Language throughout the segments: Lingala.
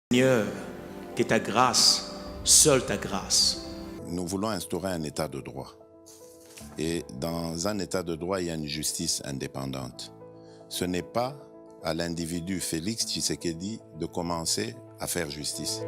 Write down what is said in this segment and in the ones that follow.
Seigneur, que ta grâce, seule ta grâce. Nous voulons instaurer un état de droit. Et dans un état de droit, il y a une justice indépendante. Ce n'est pas à l'individu Félix Tshisekedi de commencer à faire justice.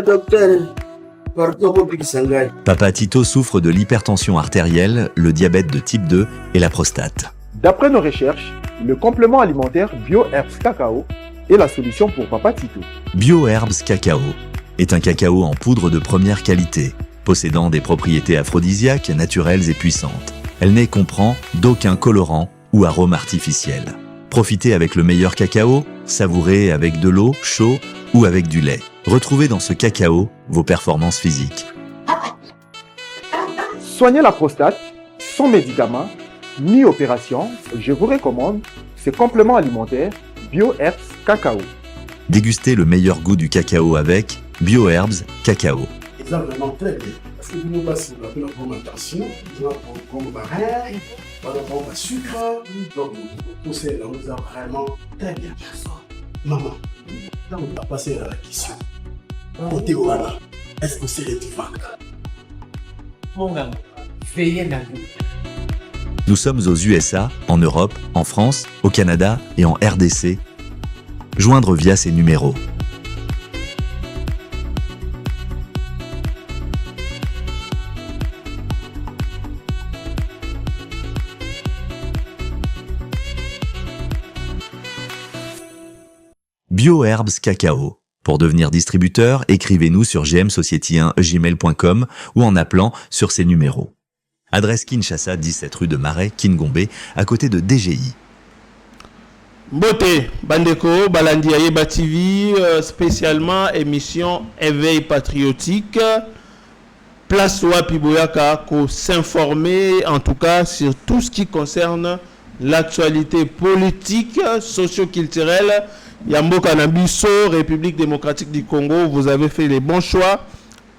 Docteur, Papa Tito souffre de l'hypertension artérielle, le diabète de type 2 et la prostate. D'après nos recherches, le complément alimentaire BioHerbs Cacao est la solution pour Papa Tito. BioHerbs Cacao est un cacao en poudre de première qualité, possédant des propriétés aphrodisiaques, naturelles et puissantes. Elle n'est comprend d'aucun colorant ou arôme artificiel. Profitez avec le meilleur cacao, savourez avec de l'eau, chaud ou avec du lait. Retrouvez dans ce cacao vos performances physiques. Soignez la prostate sans médicaments ni opération. Je vous recommande ce complément alimentaire BioHerbs Cacao. Dégustez le meilleur goût du cacao avec BioHerbs Cacao. C'est vraiment très bien. Parce que nous passons la fermentation, nous avons barrière, nous avons le sucre, donc tout ça nous a vraiment très bien. Maman, là on va passer à la question. Côté Ouana, est-ce que c'est le divan? Mon gars, veillez dans vous. Nous sommes aux USA, en Europe, en France, au Canada et en RDC. Joindre via ces numéros. BioHerbs Cacao. Pour devenir distributeur, écrivez-nous sur gmsociety1gmail.com ou en appelant sur ces numéros. Adresse Kinshasa, 17 rue de Marais, Kingombe, à côté de DGI. Beauté, Bandeko, Balandi Ayeba TV, spécialement émission Éveil patriotique. Place Wapi Boyaka pour s'informer, en tout cas, sur tout ce qui concerne l'actualité politique, socio-culturelle. Yambo Kanabiso, République démocratique du Congo, vous avez fait les bons choix.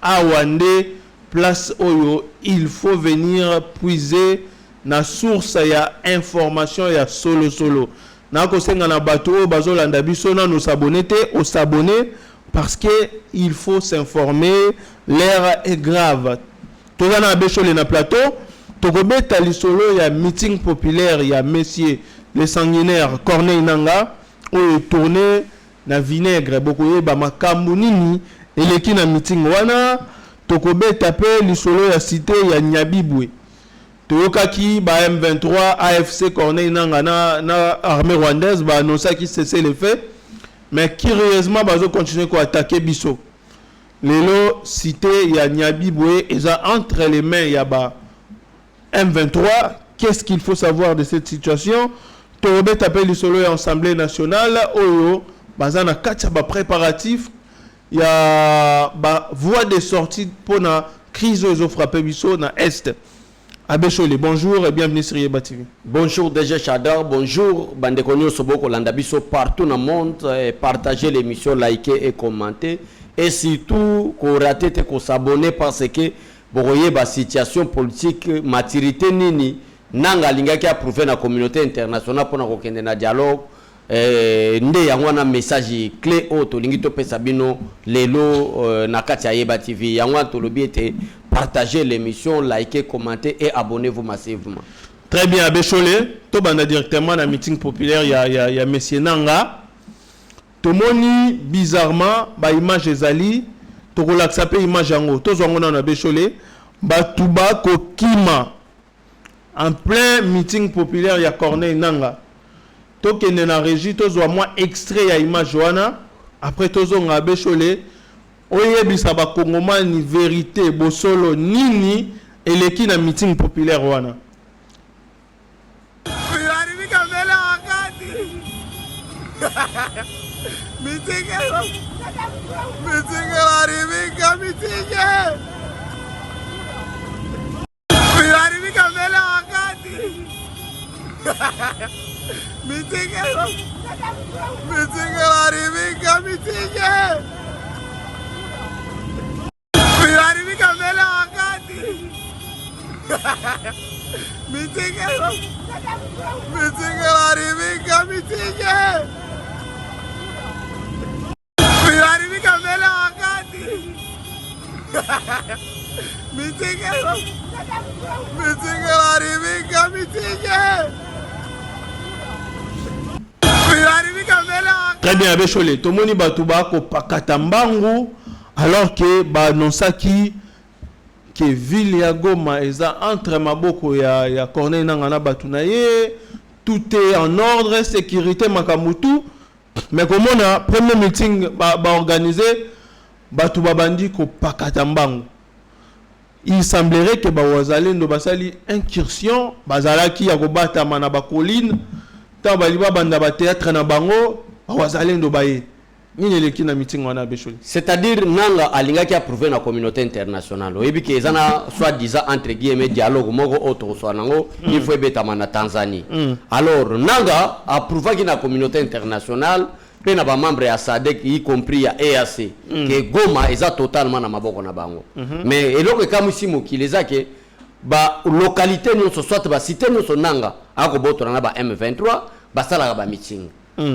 À Wandé, place Oyo, il faut venir puiser na source ya information ya solo. Na kosenga na bateau, bazo landabiso na nous abonner au s'abonner parce que il faut s'informer, l'ère est grave. Toza na bechole na plateau, tokobeta lisolo ya meeting populaire ya messieurs les sanguinaires Corneille Nanga. Oyo tourné na vinaigre bokoye ba makambu nini eleki na meeting wana tokobeta pe lisolo ya cité ya Nyabibwe toyokaki ba M23 AFC Corneille Nanga na armée rwandaise ba annonça qui cessait les faits mais curieusement bazo continuer ko attaquer biso lelo cité ya Nyabibwe eza entre les mains ya ba M23. Qu'est-ce qu'il faut savoir de cette situation? Torobet appelle le solo à l'Assemblée nationale, Oyo, bazana kataba préparatif, il y a voie de sortie pour la crise aux frappés biso na Est. Abechole, bonjour et bienvenue sur Yeba TV. Bonjour DG Chadar, bonjour Bandekonyo Soboko Landabiso partout dans le monde, partagez l'émission, likez et commentez. Et surtout, qu'on rate et qu'on s'abonne parce que vous voyez la situation politique, maturité nini. Nanga linga qui a prouvé la communauté internationale pour nous na dialogue nde yangwana message clé auto lingito pesa bino lelo na kati ya Yeba TV yangwa to lobi était partager l'émission, liker, commenter et abonnez-vous massivement. Très bien Abechole, to banda directement na meeting populaire ya monsieur Nanga. Tomoni bizarrement ba image ezali to relaxa pe image yango to zongona na Abechole ba tuba ko kima en plein meeting populaire ya Corneille Nanga tokende na régie tozwa moi extrait ya image wana après tozonga Bécholé oyebisa ba Kongomani vérité bosolo nini eleki na meeting populaire wana. Très bien, Bécholé. Tomoni Batouba ko pakatambangu alors que ba annonçaki que ville ya Goma eza entre maboko ya Corneille Nangaa Batunaye, tout est en ordre, sécurité makamutu. Mais comme on a premier meeting organisé Batouba bandi ko pakatambangu. Il semblerait que Bawazalendo basali incursion bazalaki ya kobata mana ba colline ta baliba banda ba théâtre na bango Bawazalendo baye. C'est-à-dire Nanga alinga qui a prouvé la communauté internationale. Et puis qu'ils ont soit-disant entre guillemets dialogue moko autre soit nango il faut beta mana Tanzanie. Alors Nanga a prouvé que la communauté internationale pe na ba membre ya SADC y compris ya EAC que Goma est totalement na maboko na bango. Mais eloko kamusimo ki les a que ba localité non soit ba cité non so Nanga akoboto na ba M23 ba sala ba meeting.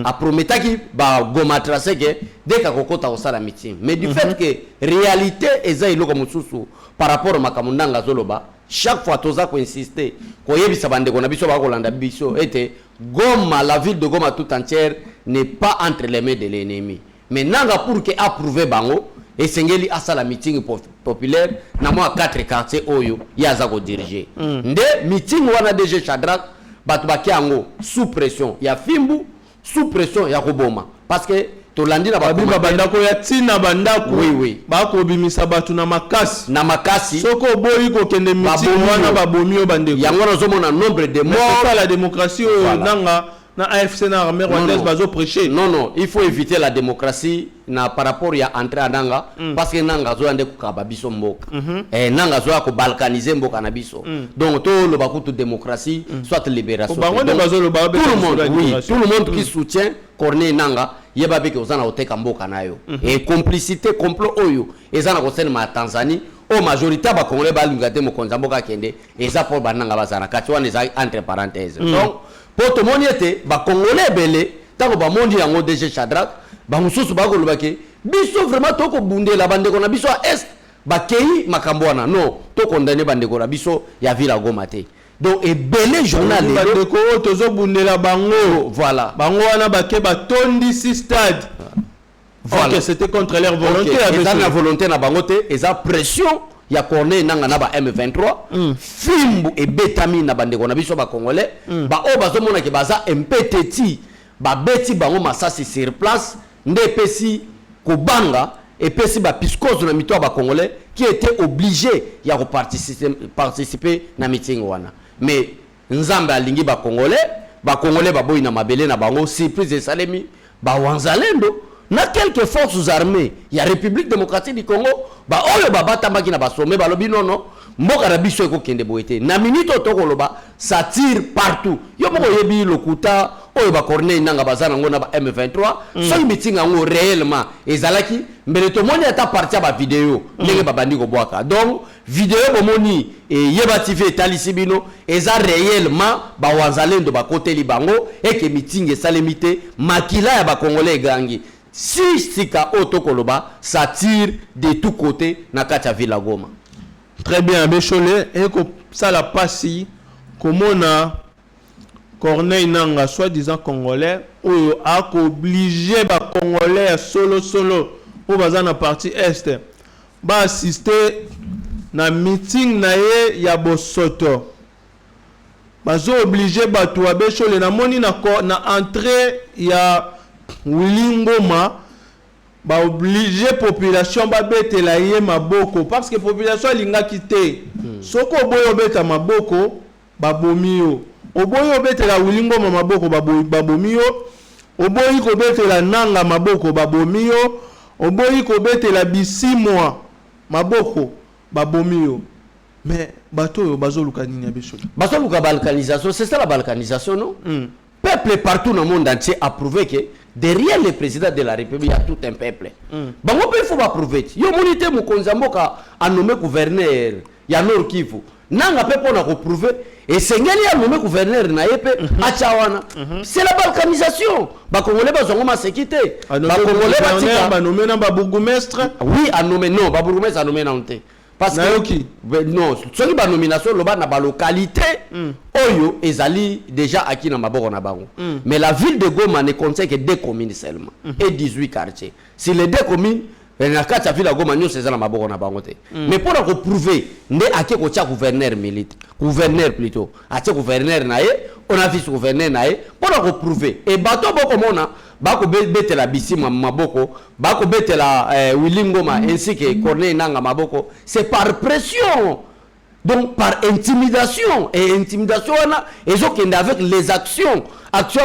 A prometaki ba Goma tracé que dès qu'à kokota au sala meeting. Mais du fait que réalité eza iloko mususu par rapport à makamundanga zoloba chaque fois toza ko insister ko yebisa bande ko na biso ba ko landa biso était Goma, la ville de Goma tout entière n'est pas entre les mains de l'ennemi. Mais Nanga pour que approuver bango et sengeli asala meeting populaire na moi 4 quartiers oyo yaza ko diriger. Nde meeting wana DG Shadrack batu bakiango sous pression ya Fimbu sous pression ya Koboma parce que tolandi na babima bandako ya tina bandako oui ba ko bimisa batu na makasi soko boyi ko kende meeting wana babomi o bandeko yango nazomona nombre de morts la démocratie Nanga na AFC na armée rwandaise bazo prêcher non il faut éviter la démocratie na par rapport ya entrer à Nanga parce que Nanga zo ande ko kaba biso mboka Nanga zo ko balkaniser mboka na biso donc to lo bakutu démocratie soit libération tout le monde qui soutient Corneille Nangaa yeba beke ozana oteka mboka nayo et complicité complot oyo ezana ko sene ma Tanzanie au majorité ba congolais ba lingate mo konza mboka kende eza pour bananga bazana kati wana eza entre parenthèses donc pour tout monde était ba congolais belé tango ba mondi yango DG Shadrack ba mususu ba ko lobake biso vraiment to ko bundela bande ko na biso est ba kei makambo wana non to condamner bande ko na biso ya villa Goma te. Donc et belé journal bandeko tozo bundela bango voilà bango wana bake batondi si stade voilà okay, c'était contre leur volonté okay. La volonté na bango te eza pression ya Corneille Nangaa na ba M23 Fimbu et Betami na bandeko na biso ba congolais ba o bazomona ke baza MPTT ba beti bango masasi sur place nde pesi ko banga et pesi ba piscose na mito ba congolais qui était obligé ya participer na meeting wana. Mais nzambe alingi ba congolais ba boyi na mabele na bango surprise de salemi ba wanzalendo na quelques forces armées ya République démocratique du Congo ba oyo ba batambaki na ba sommet ba lobi non mboka na biso eko kende boyete na minute to koloba ça tire partout yo moko yebi lokuta oyo ba Corneille Nangaa bazana ngo na ba M23 so meeting ngo réellement ezalaki mbele to moni ata partir ba vidéo ndenge ba bandi ko boaka donc vidéo bomoni et yeba TV talisibino eza réellement ba wanzalendo ba côté libango et que meeting esalemite makila ya ba congolais gangi si sika otokoloba ça tire de tous côtés na kati ya villa Goma. Très bien, Bécholé, et que ça la passe, comme on a Corneille Nangaa, soi-disant congolais, ou a obligé les Congolais solo, ou dans la partie est, va assister à un meeting na ya Bosoto. bazo obligé bato abeshole na moni na entrée ya Wilingoma ba obligé population ba betela ye maboko parce que population linga kité soko boyo beta maboko babomio oboyo betela Wilingoma maboko babomio oboyi ko betela nanga maboko babomio oboyi ko betela bisimwa maboko babomio. Mais bateau bazoluka nini abeshole bazoluka balkanisation, c'est ça la balkanisation, non? Peuple partout dans le monde entier a prouvé que derrière le président de la République il y a tout un peuple. Bango pe faut ba prouver yo monité mokonzi mboka a nommé gouverneur ya Nord Kivu nanga pe pona ko prouver et sengeli a nommé gouverneur na yepe achawana. C'est la balkanisation. Ba congolais bazongo ma sécurité ba congolais batika ba nommé na ba bourgmestre. Oui, a nommé non ba bourgmestre a nommé na honte. Parce que non, ce qui ba nomination loba na ba localité oyo ezali déjà acquis na maboko na bango. Mais la ville de Goma ne contient que 2 communes seulement et 18 quartiers. Si les 2 communes na kati ya ville de Goma nyo c'est na maboko na bango te. Mais pour la prouver ne ake ko tia gouverneur militaire, gouverneur plutôt, ati gouverneur na ye, on a vice gouverneur na ye pour la prouver. Et bato boko mona bako betela bisima maboko bako betela Wilingoma ainsi que Corneille nanga maboko, c'est par pression, donc par intimidation. Et intimidation wana ezokende avec les actions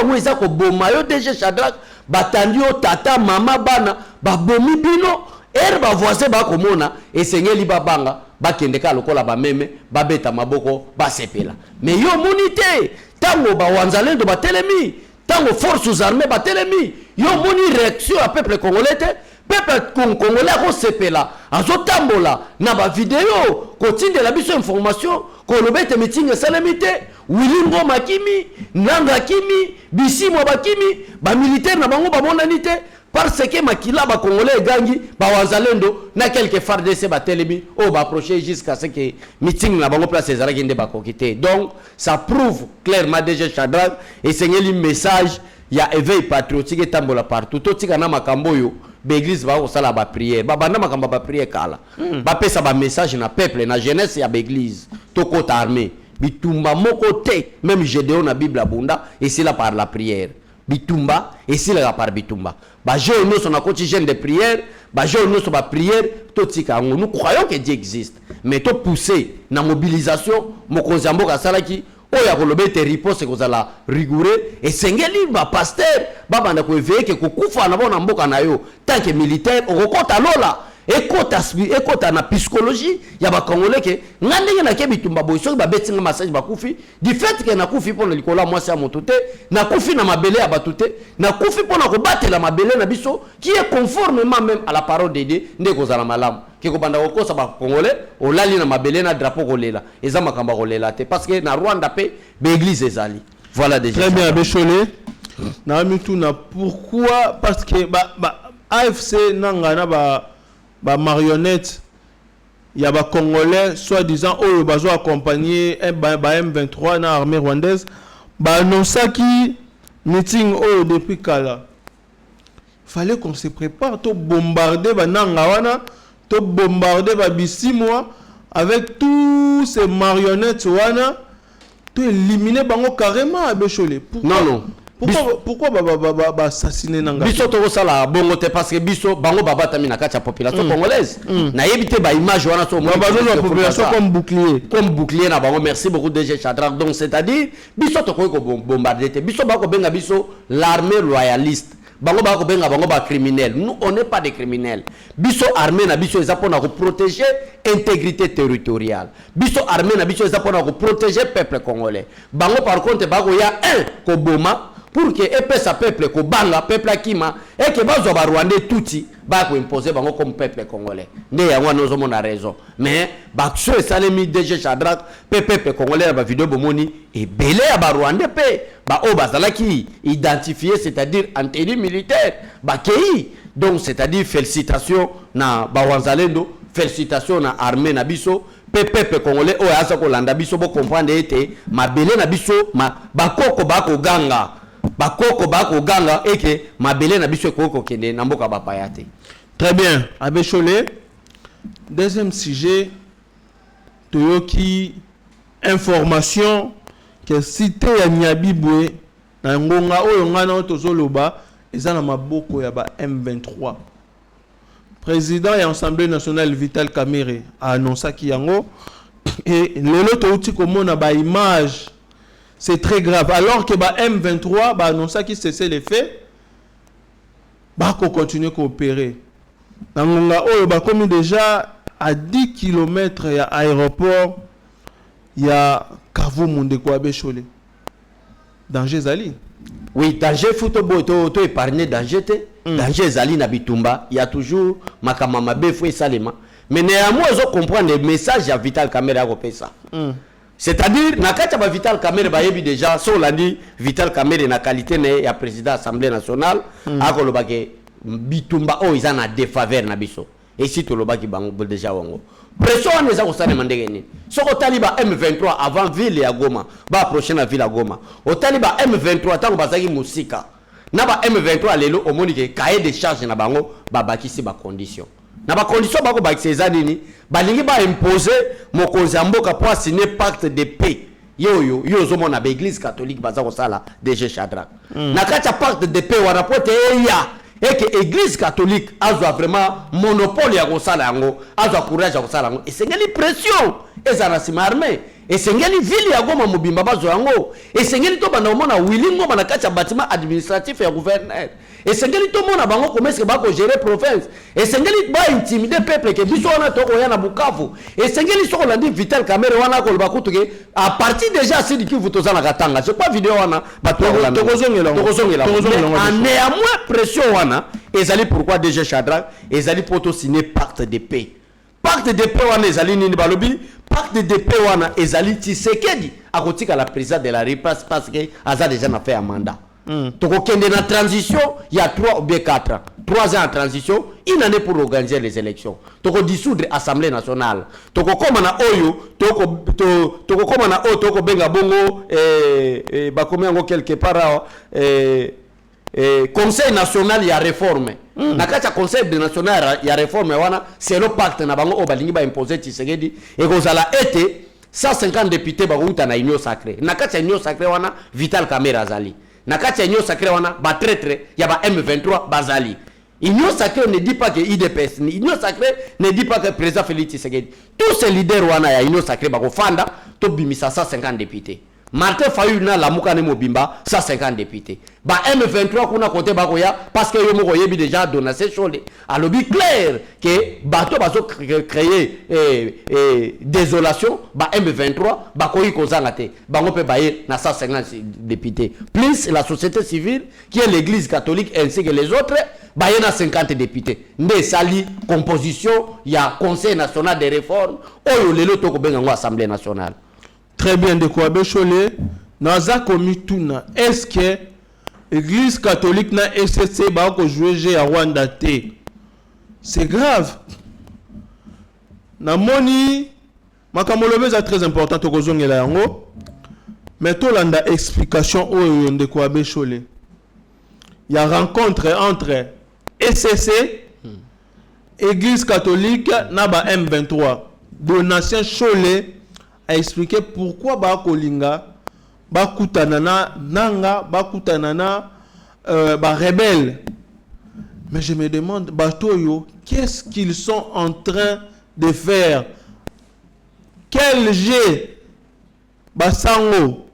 où ezako bomayo DG Shadrach batandio tata mama bana babomi bino ba voisin bako mona esengeli babanga bakendeka lokola ba meme babeta maboko basepela. Mais yo monité tango ba wanzalendo batelemi tango forces armées batelemi yo moni réaction à peuple congolais te peuple congolais ko sepela azotambola na ba vidéo ko tindela biso information ko lobete meeting salamité Wilingoma kimi nanga kimi bisimo bakimi ba militaire na bango ba monani te parce que makila ba congolais gangi ba wazalendo na quelques FARDC batelemi o ba approcher jusqu'à ce que meeting na bango place ezara kende ba kokité. Donc ça prouve clairement déjà Shadrach et sengeli message ya éveil patriotique tambola partout to tika na makambo yo l'église va osala ba prière ba banda makamba ba prière kala ba pesa ba message na peuple na jeunesse ya l'église to kota armée bitumba moko te même Gédéon na Bible abunda et c'est là par la prière bitumba et c'est là par bitumba ba jeune nous son quotidien de prière ba jeune nous son ba prière to tika nous croyons que Dieu existe mais to pousser na mobilisation mokonzi mboka salaki oya kolobete riposte kozala rigoureux et sengeli ba pasteur babanda ko éveiller que kokufa na bona mboka na yo tant que militaire okota lola ekota na psychologie ya ba congolais que ngandenge na kebitumba boy so ba betinga massage ba kufi du fait que na kufi pona likola mwasi ya motote na kufi na mabele ya batute na kufi pona ko batela mabele na biso qui est conformément même à la parole de Dieu nde kozala malamu ke ko banda ko sa ba congolais o lali na mabele na drapeau kolela eza makamba kolela te parce que na Rwanda pe be église ezali voilà déjà très bien Bécholé na mitu na pourquoi parce que AFC nangana ba marionnette ya ba congolais soi-disant oyo bazo accompagner ba M23 na armée rwandaise ba annonçaki meeting oyo depuis kala fallait qu'on se prépare to bombarder ba nanga wana to bombarder ba bisimwa avec tous ces marionnettes wana to éliminer bango carrément à Bécholé. Non pourquoi assassiner nanga biso to sala bongo te parce que biso bango babata mina kati ya population congolaise na yebite ba image wana so ba la population comme bouclier na bango. Merci beaucoup DG Shadrach. Donc c'est-à-dire biso to ko bombarder te biso ba ko benga biso l'armée royaliste bango ba ko benga bango ba criminel. Nous on n'est pas des criminels. Biso armée na biso eza pona ko protéger intégrité territoriale. Biso armée na biso eza pona ko protéger peuple congolais. Bango par contre ba ko ya un ko boma pour que epesa peuple ko banga peuple akima et que bazo ba rwandais touti ba ko imposer bango comme peuple congolais. Ne ya wana ozo mona raison. Mais ba so esalemi DG Shadrach peuple congolais ba vidéo bomoni et belé ya ba rwandais pe ba o bazalaki identifié c'est-à-dire en tenue militaire ba kei. Donc c'est-à-dire félicitations na ba wanzalendo, félicitations na armée na biso peuple congolais o asa ko landa biso bo comprendre ete mabele na biso bakoko bako ganga bakoko bako ganga et que mabele na biso ko kende na mboka bapayate. Très bien à Bécholé. Deuxième sujet toyoki information que cité ya Nyabibwe na ngonga oyo ngana tozoloba eza na maboko ya ba M23. Président et Assemblée nationale Vital Kamerhe a annoncé qu'il y a et l'autre outil comme a ba image, c'est très grave. Alors que ba M23 ba annoncé qu'il cessait les faits, ba ko continuer à coopérer. Dans ngonga oyo ba comme déjà à 10 km ya aéroport, il y a Kavumu Ndeko Abeshole. Danger zali. Oui, danger football to épargner danger te. Danger zali na bitumba, il y a toujours makamama befou et salema. Mais néanmoins, ils comprendre le message à Vital Kamerhe à repérer ça. C'est-à-dire, na kacha ba Vital Kamerhe ba yebi déjà, so landi Vital Kamerhe na qualité ne ya président Assemblée nationale, a koloba ke bitumba o ils en a défaveur na biso. Et si to loba ki bango déjà wango. Pression on les a kosane mandenge ni. So ko taliba M23 avant ville ya Goma, ba approcher na ville ya Goma. O taliba M23 tango bazaki musika. Na ba M23 lelo omoni ke cahier de charge na bango ba bakisi ba condition. Na ba condition ba ko ba kiseza nini? Balingi ba imposer mokonzi mboka pour signer pacte de paix. Yo zomo na ba église catholique baza ko sala DG Shadrach. Na kacha pacte de paix wa rapporte ya et que l'église catholique a vraiment monopole à Gosala yango, a courage à Gosala yango. Et c'est une pression. Et ça n'a pas armé. Et c'est une ville à Goma Mobimba bazo yango. Et c'est une toba na mona willingo na kacha bâtiment administratif et gouverneur. Et c'est une toba na bango comment est-ce que bako gérer province. Et c'est une ba intimider peuple que biso na toko ya na Bukavu. Et c'est une so landi Vital Kamerhe wana ko bakutu ke à partir déjà c'est qui vous tozana katanga. C'est pas vidéo wana ba tokozongela. En néanmoins pression wana ezali pourquoi DG Shadrach ezali poto signer pacte de paix. Pacte de paix wana ezali nini balobi? Pacte de paix wana ezali Tshisekedi akotika la président de la République parce que aza déjà na fait un mandat. Toko kende na transition, il y a 3 ou bien 4 ans. 3 ans en transition, une année pour organiser les élections. Toko dissoudre l'Assemblée nationale. Toko komana oyo, toko komana oyo, toko benga bongo, bakomi yango quelque part, Conseil national ya réforme. Nakacha Conseil national ya réforme wana, c'est le pacte na bango obalingi ba imposer Tshisekedi et kozala été 150 députés ba uta na union sacrée. Nakacha union sacrée wana Vital Kamerhe azali. Nakacha union sacrée wana ba traître ya ba M23 bazali. Union sacrée ne dit pas que IDPS, union sacrée ne dit pas que président Félix Tshisekedi. Tous ces leaders wana ya union sacrée ba ko fanda to bimisa 150 députés. Martin Fayulu na lamuka ne mobimba 150 députés. Ba M23 kuna côté bakoya parce que yo moko yebi déjà donation chole. Alobi clair que bato bazo créer désolation ba M23 bakoyi kozanga te. Bango pe baye na 150 députés. Plus la société civile qui est l'église catholique ainsi que les autres baye na 50 députés. Nde sali composition ya Conseil national des réformes oyo lelo to ko benga ngo Assemblée nationale. Très bien, de quoi Bécholé, Naza commis tout. Est-ce que l'église catholique na SSC va jouer à Rwanda T? C'est grave. Na moni, makamolobe est très important to kozonge la yango. Mais to landa explication au de quoi Bécholé. Il y a rencontre entre SSC, église catholique na ba M23. Donatien Cholé a expliqué pourquoi Bakolinga, Bakutanana, Nanga, Bakutanana, rebelle. Mais je me demande, Batoyo, qu'est-ce qu'ils sont en train de faire? Quel jet Basango,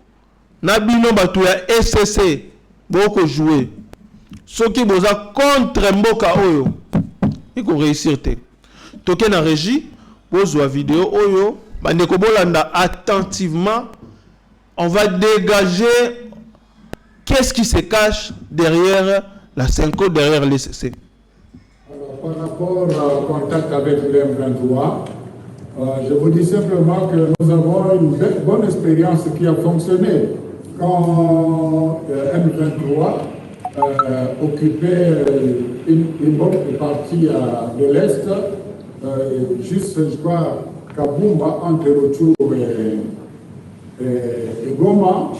Nabino Batoya SCC, Boko jouer. Ceux qui bosa contre Mboka Oyo, il faut réussir. Token en régie, pose la vidéo Oyo. Attentivement, on va dégager qu'est-ce qui se cache derrière la Senko, derrière l'ECC. Par rapport au contact avec le M23, je vous dis simplement que nous avons une bonne expérience qui a fonctionné quand M23 occupait une bonne partie de l'Est, juste, je crois, Kabumba entre Rutshuru et Goma.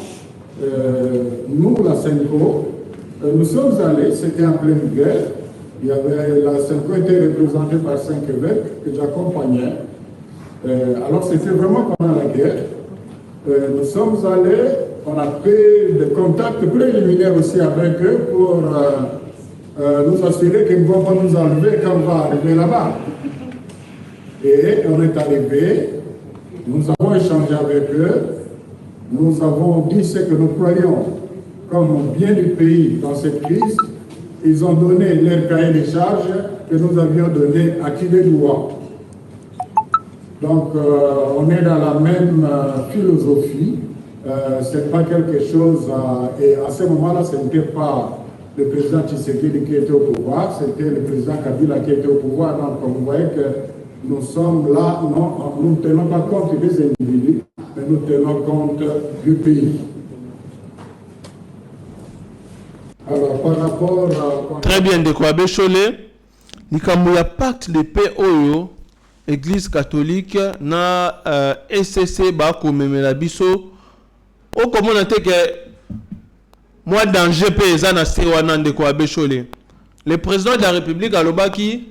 Nous, la Senko, nous sommes allés, c'était en pleine guerre. Il y avait, la Senko était représentée par 5 évêques que j'accompagnais. Alors c'était vraiment pendant la guerre. Nous sommes allés, on a pris des contacts préliminaires aussi avec eux pour nous assurer qu'ils ne vont pas nous enlever quand on va arriver là-bas. Et on est arrivé, nous avons échangé avec eux, nous avons dit ce que nous croyons comme bien du pays dans cette crise. Ils ont donné leur cahier des charges que nous avions donné à qui les doit. Donc, on est dans la même philosophie. Ce n'est pas quelque chose... et à ce moment-là, ce n'était pas le président Tshisekedi qui était au pouvoir, c'était le président Kabila qui était au pouvoir. Donc, vous voyez que nous sommes là, non, nous ne tenons pas compte des individus, mais nous tenons compte du pays. Alors, par rapport à... Très bien, de quoi Bécholé, Nikamouya pacte de paix Oyo, Église catholique, na SCC Bako Memela Biso, au comment on a été que moi dans GP, Zana Sewanan de quoi Bécholé. Le président de la République à l'Obaki,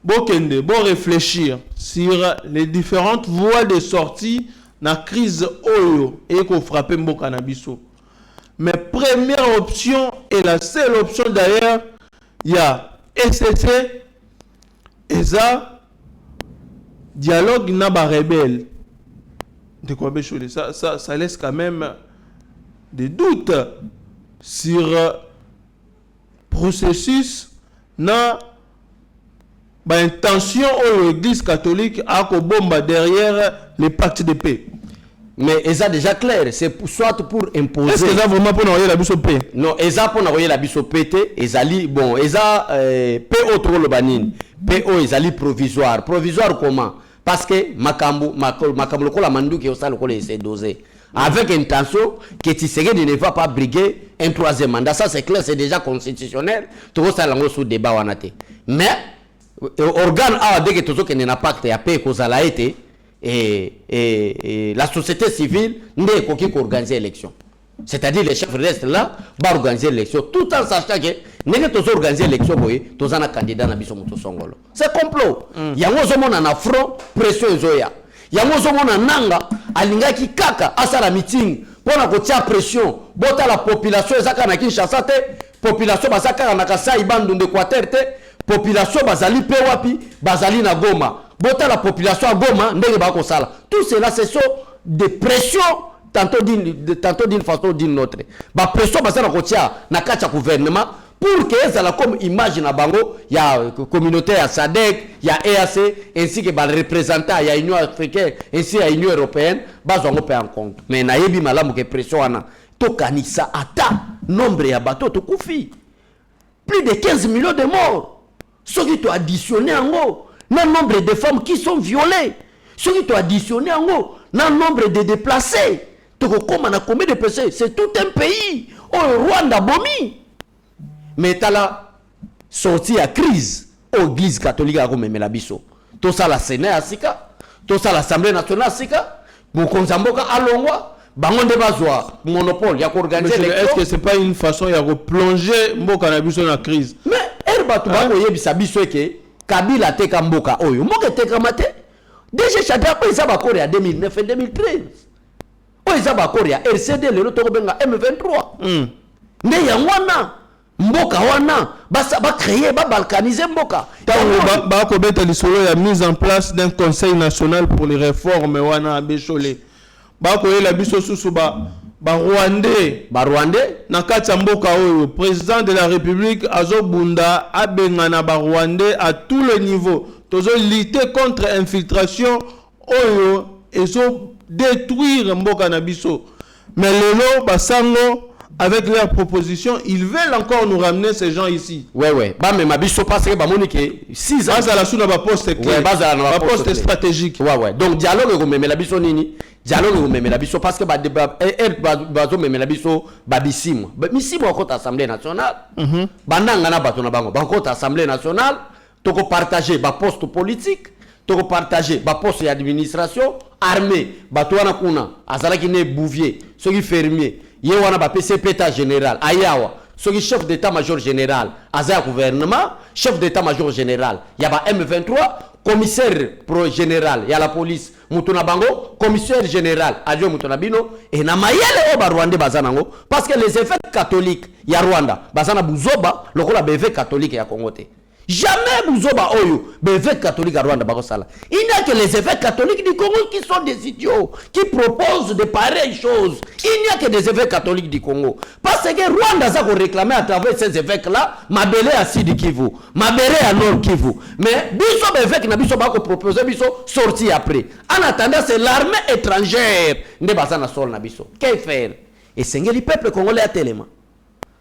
Bokende, bon réfléchir sur les différentes voies de sortie dans la crise Oyo et qu'on frappe Mboka Biso. Mais première option et la seule option d'ailleurs, il y a SCC, ESA, dialogue Naba rebelle. De quoi Bécholé, ça laisse quand même des doutes sur processus na intention de l'Église catholique à bomba derrière les pactes de paix. Mais ESA déjà clair, c'est soit pour imposer. Est-ce que ESA vraiment pour envoyer la biso paix? Non, ESA pour envoyer la biso paix, ezali bon, ESA PO to le banine. PO ezali provisoire. Provisoire comment? Parce que makambo la mandu qui osa le essaie doser. Avec intention que Tshisekedi ne va pas briguer un troisième mandat. Ça c'est clair, c'est déjà constitutionnel. Tout ça lango sous débat wanate. Mais organe a dès que tout ça qui n'a pas que paix cause à la été et la société civile n'est qu'aucun qui organise l'élection. C'est-à-dire les chefs restent là, va organiser l'élection, tout en sachant que n'est que organiser l'élection, tous un candidat na biso moto songolo. C'est complot. Il y a un zomo na front pression zoya. Il y a un zomo na nanga alinga ki kaka asala meeting pour na kotia pression. Bota la population ezaka na Kinshasa te, population basaka na Kasai bandu d'Équateur te, population bazali pe wapi, bazali na Goma. Bota la population à Goma ndenge ba ko sala. Tout cela c'est so de pression tantôt d'une façon ou d'une autre. Ba pression basala kotia na kacha gouvernement pour que ça la comme image na bango, il y a communauté à SADC, il y a EAC ainsi que ba représentants, il y a Union africaine ainsi à Union européenne, ba zongo pe en compte. Mais na yebi malamu que pression ana to kanisa ata nombre ya bateau to kufi. Plus de 15 millions de morts. Ce qui doit additionner en haut, le nombre de femmes qui sont violées. Ce qui doit additionner en haut, le nombre de déplacés. Comme on a combien de déplacés? C'est tout un pays. Oh, Rwanda, Bomi. Mais tu as la sortie à crise. Oh, l'église catholique a remis la biso. Tout ça, la Sénat à Sika. Tout ça, l'Assemblée nationale à Sika. Mon Konzamboka à Longwa. Bangon de Bazoa. Monopole. Il y a qu'organiser l'élection. Est-ce que ce n'est pas une façon de replonger Mboka na biso dans la crise? Mais, Herba, tu vas voir, biso que Kabila te Kamboka. Oh, Mboka te Kamate. Déjà, Chadra, il s'est bakori en 2009 et 2013. Oh, il s'est bakori en RCD, le retour benga M23. Mais il y a wana. Mboka wana. Ba créer, ba balkaniser Mboka. Ba kobeta lisolo ya mise en place d'un conseil national pour les réformes wana Bécholé. Ba koye la biso susu ba Rwandais. Ba Rwandais. Na kati mboka oyo, président de la République Azobunda abengana ba Rwandais à tous les niveaux. Tozo lutter contre infiltration oyo ezo détruire mboka na biso. Mais lelo basango avec leurs propositions, ils veulent encore nous ramener ces gens ici. Ouais. Bah mais ma biso parce que ba monique 6 ans ça la sous na ba poste clé. Ouais, ba poste stratégique. Ouais. Donc dialogue ko memela biso nini? Dialogue ko memela biso parce que ba débat bazo memela biso ba bisimo. Ba misimo ko assemblée nationale. Bandanga na bato na bango. Ba ko assemblée nationale. Toko partager ba poste politique, toko partager ba poste d'administration, armée, bato wana kuna, azalaki ne bouvier, soki fermier, ye wana ba PCP général, ayawa, soki chef d'état-major général, azaya gouvernement, chef d'état-major général, ya ba M23, commissaire pro général ya la police mutuna bango commissaire général adjo mutuna bino et na mayele o ba Rwanda bazanango parce que les évêques catholiques ya Rwanda bazana buzoba lokola ba évêque catholique ya Congo te. Jamais Bouzoba Oyo, les évêques catholiques à Rwanda. Il n'y a que les évêques catholiques du Congo qui sont des idiots, qui proposent de pareilles choses. Il n'y a que des évêques catholiques du Congo. Parce que Rwanda a réclamé à travers ces évêques-là, Mabélé à Sidi Kivu, Mabélé à Nord Kivu. Mais Bisso évêque n'a pas proposé, Bisso sorti après. En attendant, c'est l'armée étrangère. Ne pas en sol Nabiso. Qu'est-ce faire? Et c'est le peuple congolais à tellement.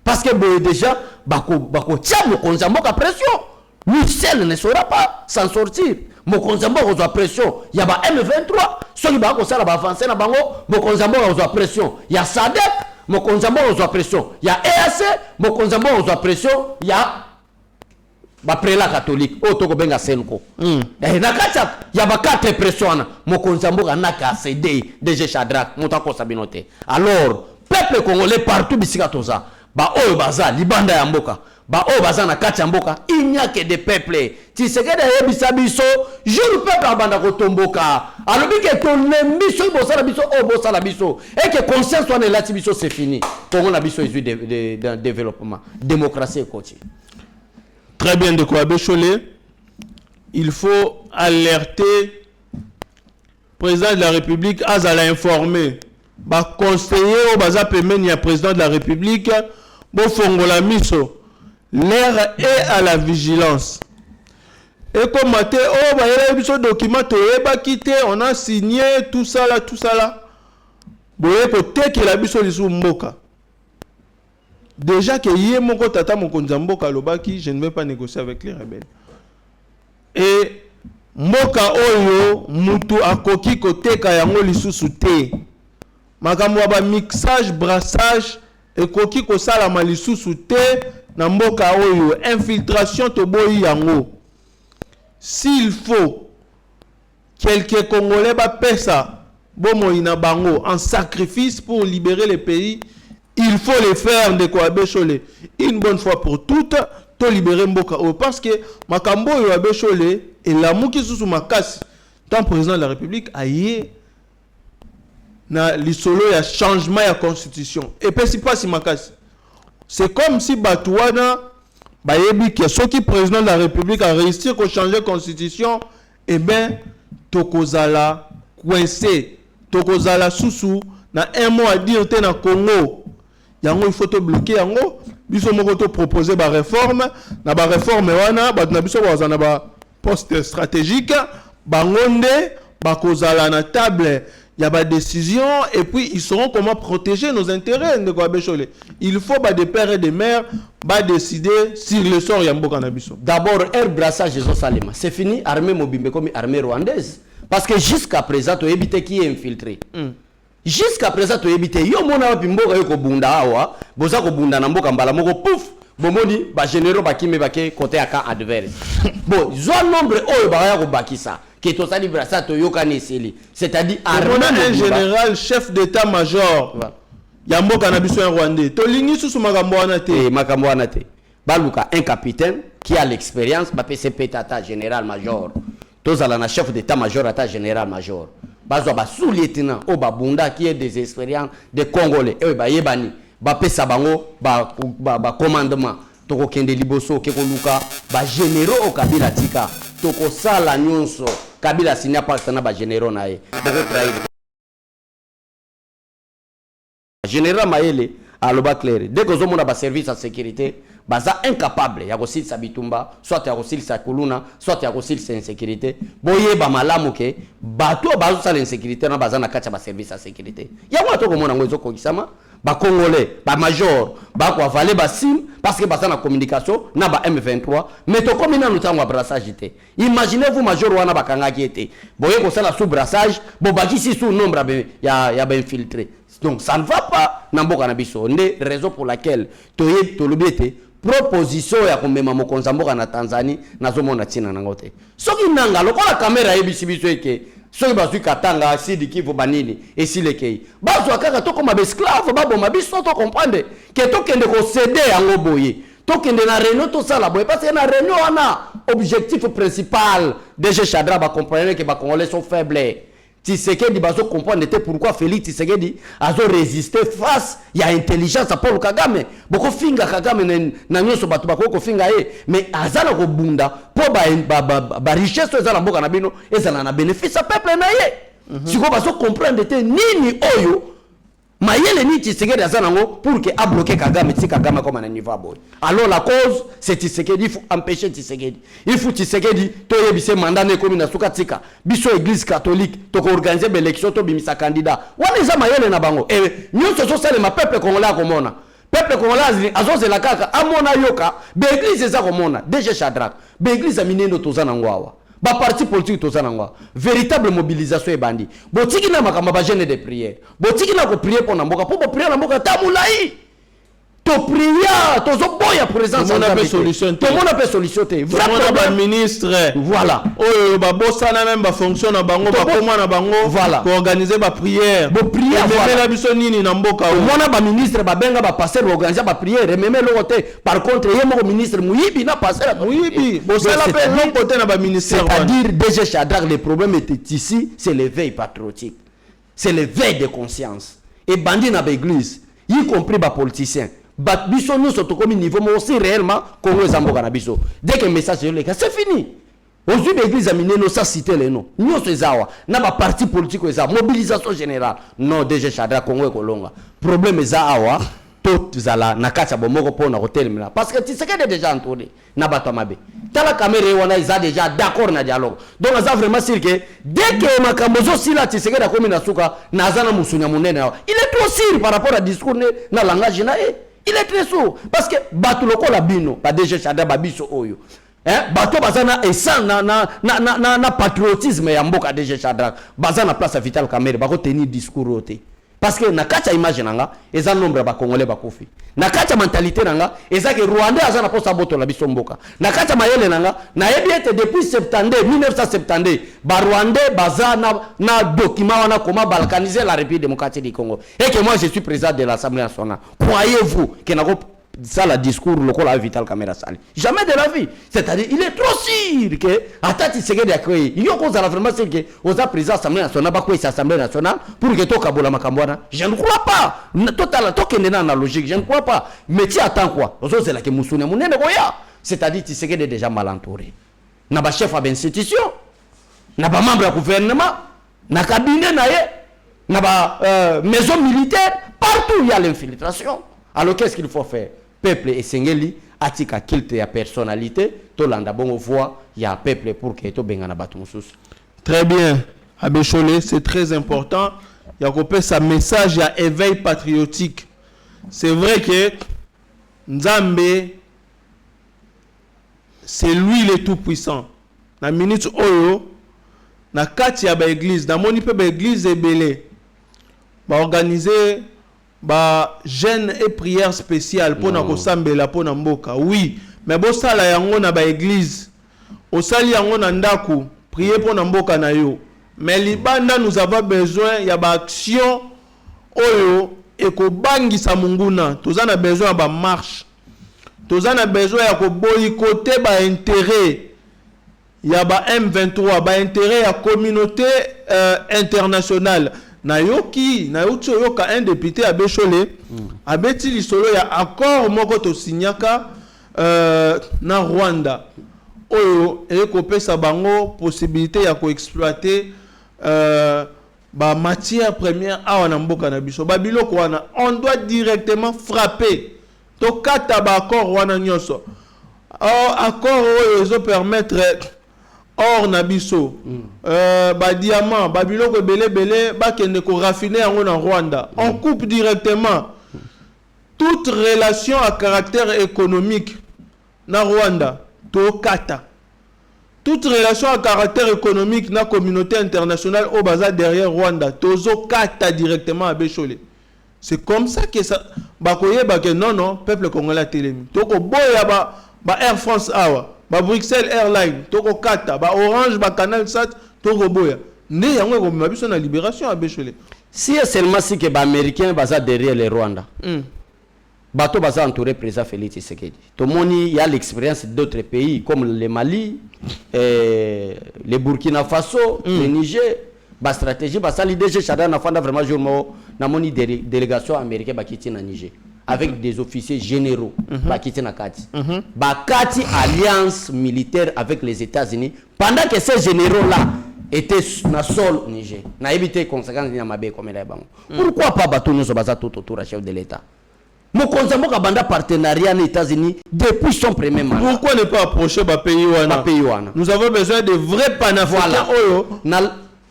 Parce que déjà, bako tia mokonzambo ka pression. Lui seul ne saura pas s'en sortir. Mokonzambo reçoit pression. Il y a M23. Ceux qui bako sala ba avancer na bango, mokonzambo reçoit pression. Il y a SADC, mokonzambo reçoit pression. Il y a EAC, mokonzambo reçoit pression. Il y a ba prélat catholique. O toko benga senko. Et na kacha, il y a ba 4 pressions. Mokonzambo anaka CD DG Shadrach, motako sabinote. Alors, peuple congolais partout bisika toza. Ba oyo baza libanda ya mboka ba oyo baza na kati ya mboka il n'y a que des peuples Tshisekedi yebisa biso jour peuple abanda kotomboka alobi ke tolembi so bosala biso o bosala biso et que conscience soit elati biso c'est fini Congo na biso ezui de développement démocratie et continue. Très bien de quoi Bécholé, il faut alerter président de la République à l'informer ba conseiller au baza pemeni président de la République bo fongola miso l'air est à la vigilance et comme maté oh ba yela biso document to ba quitter on a signé tout ça là boye ko teke la biso lisu mboka déjà que yé moko tata mokonza mboka lobaki je ne vais pas négocier avec les rebelles et mboka oyo mutu akoki ko teka yango lisusu te makambo ba mixage brassage et koki ko sala malisusu te na mboka oyo infiltration to boyi yango s'il faut quelques congolais ba pesa bomo ina bango en sacrifice pour libérer le pays il faut le faire de quoi Bécholé une bonne fois pour toutes to libérer mboka oyo parce que makambo oyo Bécholé et la muki susu makasi tant président de la République aye na lisolo ya changement ya constitution et puis pas si makasi c'est comme si Batouana bayebi que ceux qui président de la République a réussi à changer constitution et ben tokozala coincé tokozala susu na un mot à dire te na Congo yango il faut te bloquer yango biso moko to proposer ba réforme na ba réforme wana ba na biso bazana ba poste stratégique bangonde bakozala na table. Il y a des décisions et puis ils sauront comment protéger nos intérêts. Il faut des pères et des mères décider si le sort Yambo Kanabiso. D'abord, air brassage de Salema. C'est fini, armée mobile comme armée rwandaise. Parce que jusqu'à présent, tu as évité qui est infiltré. Jusqu'à présent, tu as évité. Yo mona bimboka yo ko bunda awa, boza ko bunda na mboka mbala moko pouf. Bomoni ba généraux ba kimi ba côté aka adverse. Bon, zone nombre oyo ba ya ko bakisa. C'est-à-dire un général chef d'état-major Yambo Kanabiso Rwandais Tolingi sous makambo wana te baluka un capitaine qui a l'expérience c'est pétata général-major tozala na chef d'état-major ata général-major bazwa ba sous-lieutenant o babunda qui est des expériences de Congolais et ba yebani ba pesa bango ba commandement toko kende liboso keko luka ba généraux au Kabila tika toko sala nyonso Kabila signa pas na ba généraux nae général Maele aloba clair dès que zomona ba service de sécurité baza incapable ya kosil sa bitumba soit ya kosil sa kuluna soit ya kosil sa insécurité boye ba malamu ke bato bazo sala insécurité na baza na kacha ba service de sécurité ya mwa to komona ngozo ko kisama ba congolais ba major ba ko avaler ba sim parce que baza na communication na ba M23 mais to komina nutango brassage te imaginez-vous major wana bakanga ki été boye ko sala sous brassage bo bakisi sous nombre ya ba infiltré. Donc ça ne va pas namboka na biso nde raison pour laquelle toye to lobiete proposition ya komema mokonza mboka na Tanzanie nazomona tina nangote soki nanga lokola kamera yebisi biso eke soki bazwi katanga Sidi Kivu banini esilekei bazwa kaka to koma esclave baboma biso to comprendre ke to kende ko céder yango boye to kende na réunion to sala boye parce que na réunion wana objectif principal DG Chadra va comprendre que les Congolais sont faibles. Tshisekedi bazo comprendre pourquoi Félix Tshisekedi a résisté face il y a intelligence à Paul Kagame. Boko finga Kagame na nyoso batu bako finga mais azala ko bunda po ba richesse ezala mboka na bino ezala na bénéfice à peuple na ye. Siko bazo comprendre nini oyo Mayele ni Tshisekedi azanango pour que a bloqué Kagame, si Kagame comme un niveau boy. Alors la cause c'est Tshisekedi, il faut empêcher Tshisekedi. Il faut Tshisekedi to yebise mandat ne comme na suka tika. Biso église catholique to organiser l'élection to bimisa candidat. Wana za Mayele na bango. Et nous so sale ma peuple congolais komona. Peuple congolais azoze la kaka amona yoka, be église za komona. DG Chadrak, be église aminendo tozana ngwawa. Ba parti politique tozanangwa véritable mobilisation ebandi botiki na makamba ba jeune de prière botiki na ko prier pour na mboka po prier na mboka tamulai to prier to zo boya présence on a pas solution tout le monde a pas solution te vraiment ba ministre voilà oh ba bossa na même ba fonction na bango ba koma na bango voilà pour organiser ba prière mais la biso nini na mboka on a ba ministre ba benga ba passer organiser ba prière même le côté par contre yemo ministre muyibi na passer muyibi bossa la pe non côté na ba ministre c'est-à-dire déjà Chadrak le problème était ici c'est l'éveil patriotique c'est l'éveil de conscience et bandi na ba église y compris ba politiciens biso nous sommes comme niveau mais aussi réellement Congo Zamboka na biso dès que message est là c'est fini aujourd'hui l'église a miné nos ça citer les noms nous c'est zawa na ba parti politique ça mobilisation générale non déjà Chadra Congo et Kolonga problème za awa tout zala na kacha bomoko pona hotel là parce que tu sais que déjà entouré na bato mabe tala caméra wana ils a déjà d'accord na dialogue donc ça vraiment sûr que dès que makambozo sila tu sais que da komi na suka na zana musunya munene il est trop sûr par rapport à discours na langage na il est très sourd parce que bato loko la bino ba DG Chadra babiso oyo bato bazana esa na patriotisme ya mboka DG Chadra bazana place Vital Kamerhe bako tenir discours roté parce que na kacha image nanga eza nombre ba congolais bakofi na kacha mentalité nanga eza que Rwanda azana posa boto la biso mboka na kacha mayele nanga na yebiete depuis 1970 ba Rwandais bazana na document wana comment balkaniser la République démocratique du Congo et que moi je suis président de l'Assemblée nationale croyez-vous que na ça le discours local à Vital Kamerhe sali jamais de la vie c'est-à-dire il est trop sûr que atati segede akoi il y a cause à la vraiment c'est que aux président Assemblée nationale ba quoi Assemblée nationale pour que to kabola makambwana je ne crois pas total to kende na logique je ne crois pas mais tu attends quoi ozo c'est là que musune munene koya c'est-à-dire tu segede déjà mal entouré na ba chef d'institution na ba membre du gouvernement na cabinet na ye na ba maison militaire partout il y a l'infiltration. Alors qu'est-ce qu'il faut faire? Peuple et Sengeli, atika kilte ya personnalité, to landa bongo voix, il y a peuple pour que to bengana batumusus. Très bien. Abbé Cholé, c'est très important. Il y a coupé sa message, il y a éveil patriotique. C'est vrai que Nzambe, c'est lui le tout-puissant. La minute Oyo, na kati ya ba église, na moni pe ba église ebele, ba organiser ba jeûne et prière spéciale pour na kosambela pour na mboka. Oui, mais bo sala yango na ba église. O sali yango na ndaku, prier pour na mboka na yo. Mais libanda nous avons besoin ya ba action oyo ekobangisa munguna. Tozana besoin ba marche. Tozana besoin ya ko boycotter ba intérêt. Ya ba M23 ba intérêt ya communauté internationale. Na yoki na yoki yoka un député Abbé Cholé abeti lisolo ya accord moko to signaka na Rwanda oyo ekopesa bango possibilité ya ko exploiter ba matière première awa na mboka na biso ba biloko wana on doit directement frapper to kata ba accord wana nyoso accord oyo ezo permettre or nabiso ba diamant ba biloko belé ba kende ko raffiner yango na Rwanda on coupe directement toute relation à caractère économique na Rwanda to kata toute relation à caractère économique na communauté internationale au bazar derrière Rwanda tozo kata directement à Abbé Cholé. C'est comme ça que ça ba koyeba que non peuple congolais telemi to ko boya ba Air France awa ba Bruxelles Airlines toko kata ba Orange ba Canal Sat toko boya ne yango ko mabiso na libération Abbé Cholé. Si seulement si que ba américain baza derrière les Rwanda bateau baza entouré président Félix Tshisekedi. Tout le monde y a l'expérience d'autres pays comme le Mali, le Burkina Faso, le Niger. La stratégie, ça l'IDG Chada n'a pas vraiment joué dans mon délégation américaine qui est en Niger avec des officiers généraux qui est en Kati. Kati alliance militaire avec les États-Unis pendant que ces généraux-là étaient dans le sol Niger. N'a évité conséquences de Mabé comme les banques. Pourquoi pas bateau nous sommes tout autour du chef de l'État? Nous consommons un partenariat aux États-Unis depuis son premier mandat. Pourquoi ne pas approcher le pays? Nous avons besoin de vrais panafricains.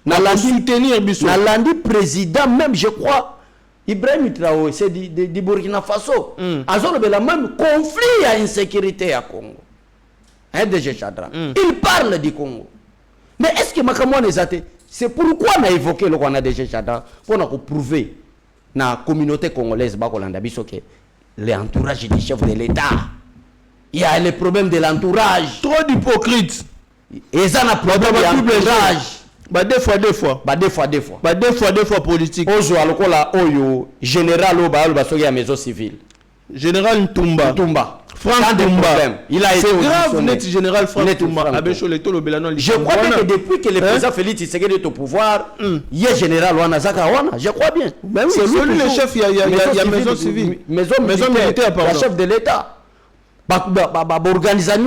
Nalandi président même, je crois, Ibrahim Traoré, c'est du Burkina Faso. Azor le même conflit à insécurité à Congo. DG Chadra. Il parle du Congo. Mais est-ce que Makamouane est athée? C'est pourquoi on a évoqué le Rwanda DG Chadra pour nous prouver dans la communauté congolaise que l'entourage du chef de l'État. Il y a le problème de l'entourage. Trop d'hypocrites. Et ça n'a pas de l'entourage. Deux fois politique. Ozo alokola oyo général oba soki ya maison civile. Général Ntumba. Franck Ntumba. Il a été grave net général Franck Ntumba. Je crois que depuis que le président Félix Tshisekedi est au pouvoir, il y a général Wanazaka Wana, je crois bien. C'est lui le chef, il y a maison civile. Maison militaire, le chef de l'État. Organisation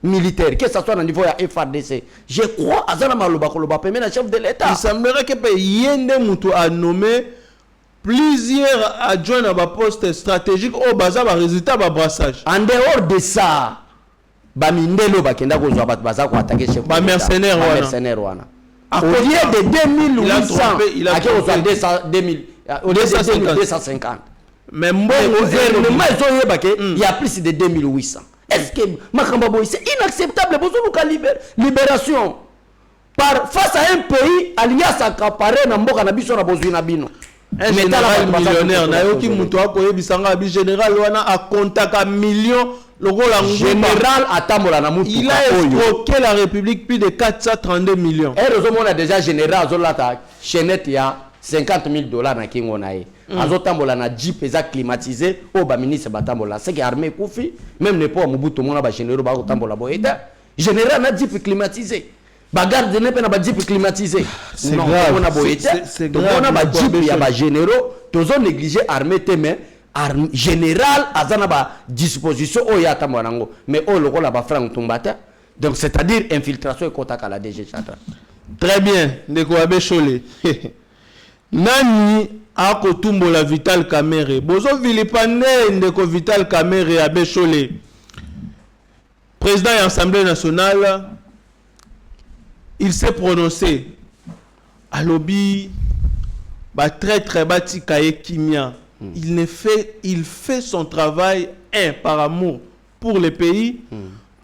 militaire, que ce soit au niveau de FARDC. Je crois à Zanama Loba Pemé, le chef de l'État. Il semblerait que Yende Moutou a nommé plusieurs adjoints à un poste stratégique au bazar à résultat de brassage. En dehors de ça, Bamindelo Bakenda Gozo Bazar pour attaquer chef de l'État. Mercenaire Wana. Au lieu de 2800, il a 250. Mais bon, gouvernement, il y a plus de 2800. Est-ce que c'est inacceptable pour nous libération face à un pays alliance accaparé dans Mboka Nabiso na Bozuna Bino? Un général millionnaire, Nayoki Moutoua Koye Bisanga Abi général Wana a contact à millions. Général Atamola Namoutou. Il a escroqué la République plus de 432 millions. Et heureusement, on a déjà général Zolata Chenet il y a $50,000 na Kingonae. Azotambola na Jeep climatisé au ba ministre Batambola. C'est que l'armée Koufi, même ne pas Mobutu Mona ba généraux ba Otambola Boeta. Général na Jeep climatisé. Bagarde ne pas na Jeep climatisé. C'est grave. C'est grave. On a ba Jeep ya ba généraux, tous ont négligé armée témé. Général azana ba disposition o ya Tambolango. Mais o loko la ba Franck Tumbata. Donc c'est-à-dire infiltration et contact à la DG Chadra. Très bien, Ndeko Abe Cholé. Nani ako tumbola Vital Kamerhe. Bozo vilipande Ndeko Vital Kamerhe Abe Cholé. Président de l'Assemblée nationale, il s'est prononcé à lobby très très bâti Kaye Kimia. Il fait son travail par amour pour le pays,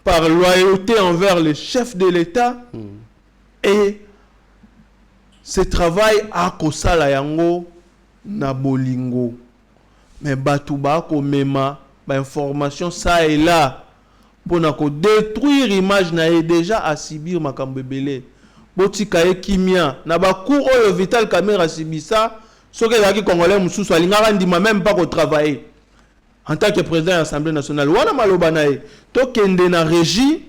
par loyauté envers le chef de l'État et ce travail a kosala yango na bolingo. Mais batuba ko mema ba information ça et là pour na ko détruire image na e déjà à Sibir makambebele. Botika e kimia na ba cour oyo Vital Kamerhe Sibisa soki ezalaki congolais mosusu alingaka ndima même pas ko travailler en tant que président de l'Assemblée nationale. Wana maloba na e tokende na régie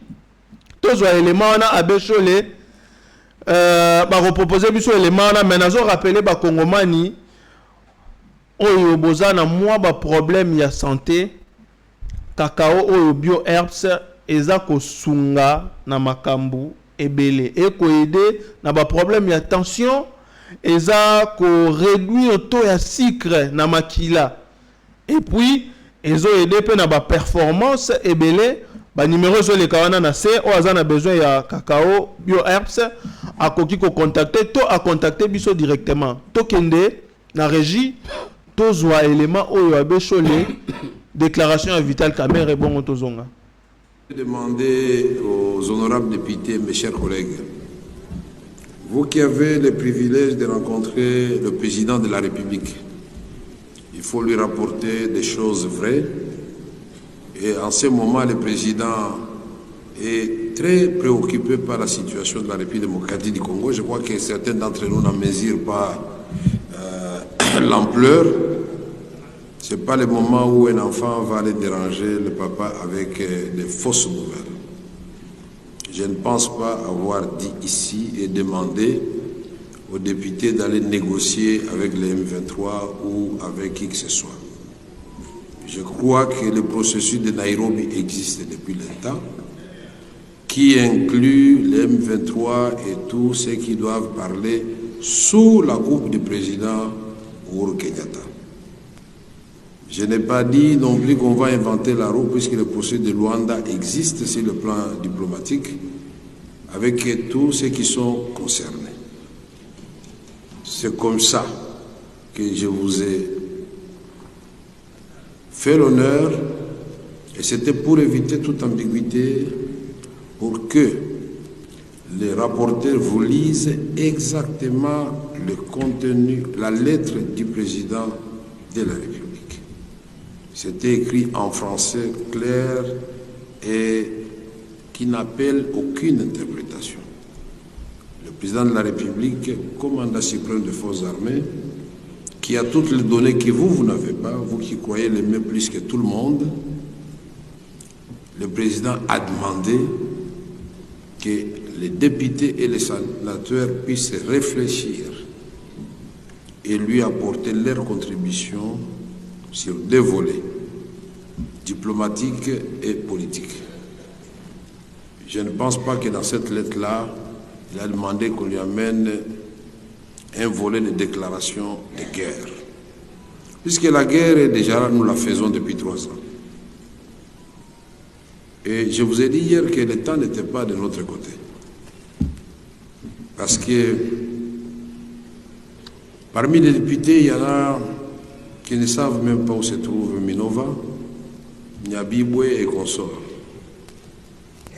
tozwa élément wana Abe Cholé ba reproposer biso élément wana mais nazo rappeler ba Kongomani oyo bozana moi ba problème ya santé cacao oyo bio herbs eza ko sunga na makambu ebele et ko aider na ba problème ya tension eza ko réduire taux ya sucre na makila et puis ezo aider pe na ba performance ebele ba numéro zo le kawana na C o azana besoin ya cacao bio herbs akoki ko contacter to a contacter biso directement to kende na régie to zwa élément oyo Abe Cholé déclaration à Vital Kamerhe bon tozonga. Je vais demander aux honorables députés, mes chers collègues, vous qui avez le privilège de rencontrer le président de la République, il faut lui rapporter des choses vraies. Et en ce moment, le président est très préoccupé par la situation de la République démocratique du Congo. Je crois que certains d'entre nous n'en mesurent pas l'ampleur. Ce n'est pas le moment où un enfant va aller déranger le papa avec des fausses nouvelles. Je ne pense pas avoir dit ici et demandé aux députés d'aller négocier avec les M23 ou avec qui que ce soit. Je crois que le processus de Nairobi existe depuis longtemps, qui inclut les M23 et tous ceux qui doivent parler sous la coupe du président Uhuru Kenyatta. Je n'ai pas dit non plus qu'on va inventer la roue puisque le processus de Luanda existe sur le plan diplomatique avec tous ceux qui sont concernés. C'est comme ça que je vous ai fait l'honneur et c'était pour éviter toute ambiguïté, pour que les rapporteurs vous lisent exactement le contenu, la lettre du président de la République. C'était écrit en français clair et qui n'appelle aucune interprétation. Le président de la République, commandant suprême des forces armées, qui a toutes les données que vous n'avez pas, vous qui croyez l'aimer plus que tout le monde, le président a demandé que les députés et les sénateurs puissent réfléchir et lui apporter leur contribution sur deux volets, diplomatiques et politiques. Je ne pense pas que dans cette lettre-là, il a demandé qu'on lui amène un volet de déclaration de guerre. Puisque la guerre est déjà là, nous la faisons depuis 3 ans. Et je vous ai dit hier que le temps n'était pas de notre côté. Parce que parmi les députés, il y en a qui ne savent même pas où se trouve Minova, Nyabibwe et consorts.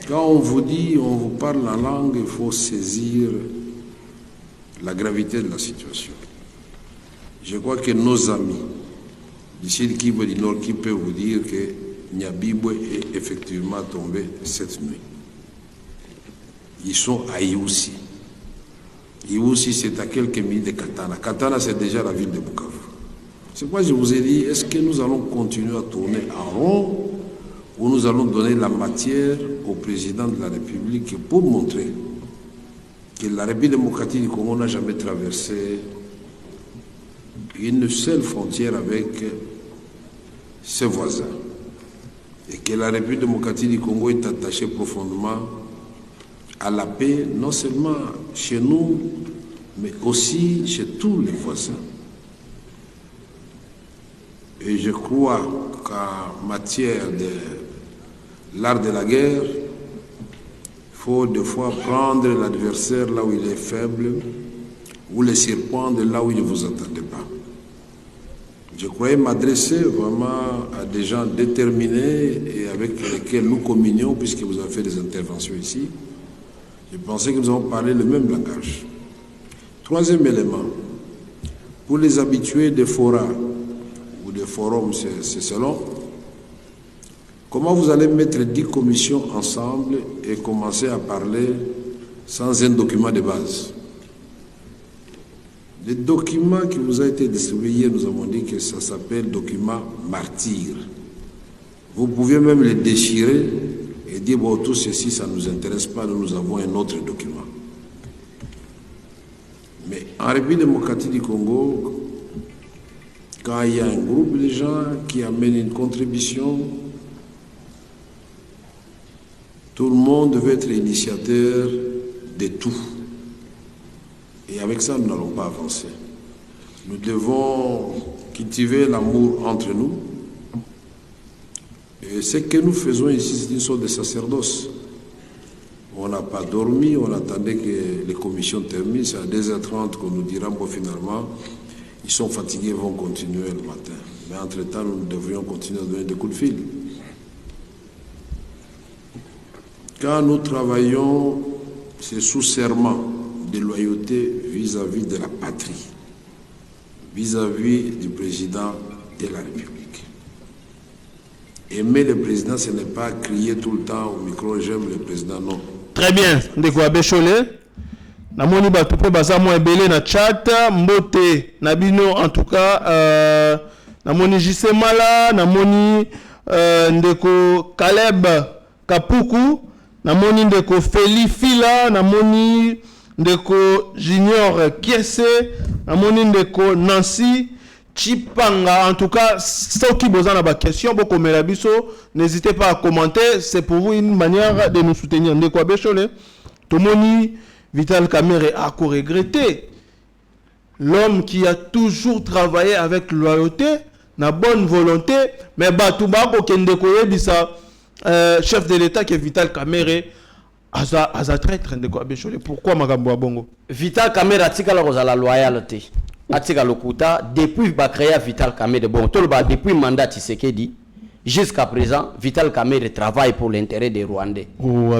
Quand on vous dit, on vous parle la langue, il faut saisir la gravité de la situation. Je crois que nos amis d'ici le Kivu du Nord qui peuvent vous dire que Nyabibwe est effectivement tombé cette nuit. Ils sont à Iousi. Iousi, c'est à quelques milles de Katana. Katana, c'est déjà la ville de Bukavu. C'est pourquoi je vous ai dit, est-ce que nous allons continuer à tourner en rond ou nous allons donner la matière au président de la République pour montrer que la République démocratique du Congo n'a jamais traversé une seule frontière avec ses voisins et que la République démocratique du Congo est attachée profondément à la paix, non seulement chez nous, mais aussi chez tous les voisins. Et je crois qu'en matière de l'art de la guerre, il faut des fois prendre l'adversaire là où il est faible ou le surprendre là où il ne vous attendait pas. Je croyais m'adresser vraiment à des gens déterminés et avec lesquels nous communions, puisque vous avez fait des interventions ici. Je pensais que nous avons parlé le même langage. Troisième élément, pour les habitués des forats ou des forums, c'est selon, comment vous allez mettre 10 commissions ensemble et commencer à parler sans un document de base? Le document qui vous a été distribué hier, nous avons dit que ça s'appelle document martyr. Vous pouviez même le déchirer et dire, bon, tout ceci, ça ne nous intéresse pas, nous avons un autre document. Mais en République démocratique du Congo, quand il y a un groupe de gens qui amènent une contribution, tout le monde veut être initiateur de tout. Et avec ça, nous n'allons pas avancer. Nous devons cultiver l'amour entre nous. Et ce que nous faisons ici, c'est une sorte de sacerdoce. On n'a pas dormi, on attendait que les commissions terminent. C'est à 2h30 qu'on nous dira, bon, finalement, ils sont fatigués, ils vont continuer le matin. Mais entre-temps, nous devrions continuer à donner des coups de fil. Quand nous travaillons, c'est sous serment de loyauté vis-à-vis de la patrie, vis-à-vis du président de la République. Aimer le président, ce n'est pas crier tout le temps au micro, j'aime le président, non. Très bien, ndeko abeshole. Namoni bato pe baza mo ebele na chat, mbote nabino en tout cas namoni Jisemala, namoni ndeko Caleb Kapuku, namoni ndeko Feli Fila, namoni ndeko Junior Kiese, namoni ndeko Nancy Chipanga. En tout cas, ceux qui besoin de question, n'hésitez pas à commenter. C'est pour vous une manière de nous soutenir. Ndeko Abechole, Tomoni Vital Kamerhe a regretté. L'homme qui a toujours travaillé avec loyauté, na bonne volonté, mais Batouba Kendeko Ebisa, chef de l'État qui est Vital Kamerhe, aza traître Ndeko Abechole. Pourquoi Magambo Bongo? Vital Kamerhe a tika la loyauté. Atika Lokuta, depuis créé Vital Kamerhe, bon, depuis le mandat Tshisekedi, jusqu'à présent, Vital Kamerhe travaille pour l'intérêt des Rwandais. Oh,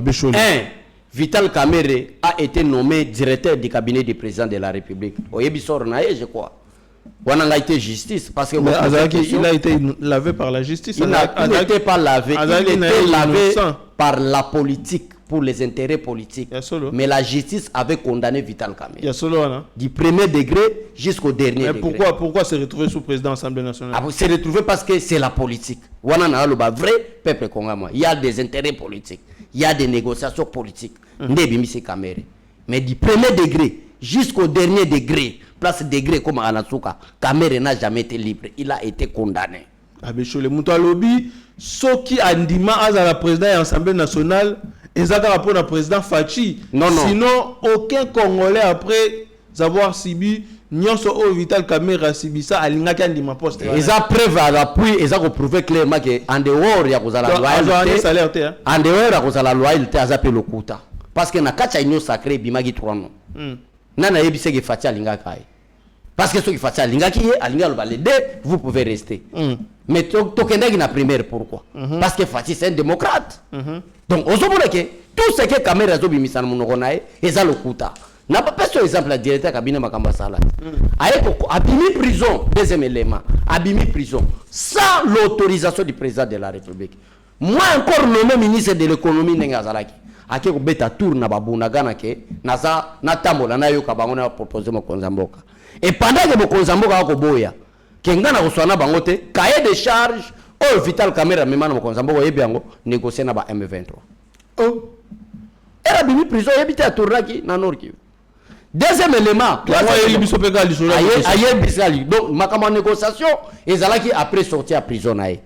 Vital Kamerhe a été nommé directeur du cabinet du président de la République. Oyebisor Nae, je crois. On a été justice parce que il a été lavé par la justice. Il n'était pas lavé, il était lavé par la politique, pour les intérêts politiques. Mais la justice avait condamné Vital Kamerhe. Du premier degré jusqu'au dernier degré. Mais pourquoi se retrouver sous président de l'Assemblée nationale? Se retrouver parce que c'est la politique. Vrai peuple congolais. Il y a des intérêts politiques. Il y a des négociations politiques. Mais du premier degré jusqu'au dernier degré, place degré comme Anasuka, Kamerhe n'a jamais été libre. Il a été condamné. Abechole Moutalobi, ce qui a dit à la présidente de l'Assemblée nationale, ils ont rapport au président Fachi. Non. Sinon, aucun Congolais après avoir subi, Nyonso au Vital Kamerhe a subi ça, à l'ingaki ma poste. Ils ont preuve à l'appui, ils ont prouvé clairement qu'en dehors, il y a la loyauté. En dehors, il y a la loyauté, ils ont le quota. Parce que na kacha union sacrée, bimagi 3 noms. Nana yebise que Fachi a l'ingaki. Parce que ceux qui font ça, vous pouvez rester. Mais Tokendagi n'a primaire, pourquoi? Parce que Fachi c'est un démocrate. Donc, tout ce que Kamerhe a dit, c'est le quota. N'a pas par exemple le directeur cabinet Makamba Sala. Abimi prison, deuxième élément. Abimi prison, sans l'autorisation du président de la République. Moi encore nommé ministre de l'économie Nengazalaki. Ake ko beta tour na babuna gana ke naza na tambola na yo kabangona proposer mo konzamboka. Et pendant que mo konzamboka ko boya, kengana ko swana bangote, cahier de charge au Vital Kamerhe memana mo konzamboka yebiango négocier na ba M23. Oh. Era bimi prison yebite a touraki na Nord-Kivu. Deuxième élément, donc ma négociation ezalaki après sortir à prison nae.